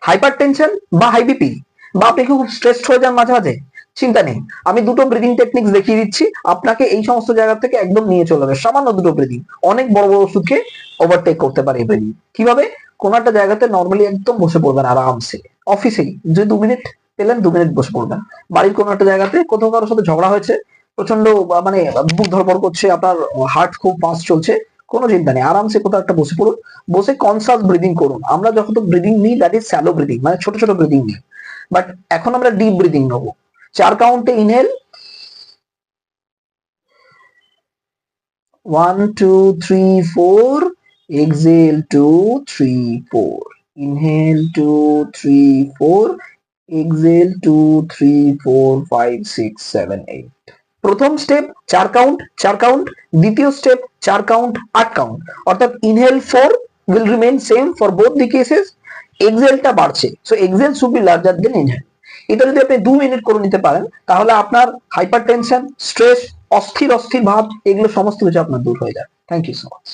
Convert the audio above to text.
Hyper tension বা high BP, বা আপনি খুব স্ট্রেসড হয়ে যান মাঝে মাঝে, চিন্তা নেই, আমি দুটো ব্রিদিং টেকনিক্স দেখিয়ে দিচ্ছি, আপনাকে এই সমস্ত জায়গা থেকে একদম নিয়ে চলে যাবে। সামান্য দুটো ব্রিদিং অনেক বড় বড় ওষুধকে ওভারটেক করতে পারে এই ব্রিদিং। কিভাবে? কোন একটা জায়গাতে নর্মালি একদম বসে পড়বেন আরামসে, অফিসেই যে 2 মিনিট পেলেন 2 মিনিট বসে পড়বেন, বাড়ির কোনো একটা জায়গাতে কোথাও কারোর সাথে ঝগড়া হয়েছে, প্রচন্ড মানে বুক ধড়ফড় করছে, আপনার হার্ট খুব ফাস্ট চলছে, কোনো চিন্তা নেই, আরামসে কোথাও একটা বসে পড়ুন, বসে কনসাস ব্রিদিং করুন। আমরা যখন ব্রিদিং নিই দ্যাট ইজ শ্যালো ব্রিদিং, মানে ছোট ছোট ব্রিদিং নিই, বাট এখন আমরা ডিপ ব্রিদিং নেবো। 4 কাউন্টে ইনহেল, 1 2 3 4, exhale 2 3 4, inhale 2 3 4, exhale 2 3 4 5 6 7 8। প্রথম স্টেপ 4 কাউন্ট 4 কাউন্ট, দ্বিতীয় স্টেপ 4 কাউন্ট 8 কাউন্ট, অর্থাৎ inhale 4 will remain same for both the cases, এক্সেলটা বাড়ছে, so exhale should be larger than inhale. এটা যদি আপনি 2 মিনিট করে নিতে পারেন, তাহলে আপনার হাইপার টেনশন, স্ট্রেস, অস্থির অস্থির ভাব, এগুলো সমস্ত কিছু আপনার দূর হয়ে যায়। Thank you so much.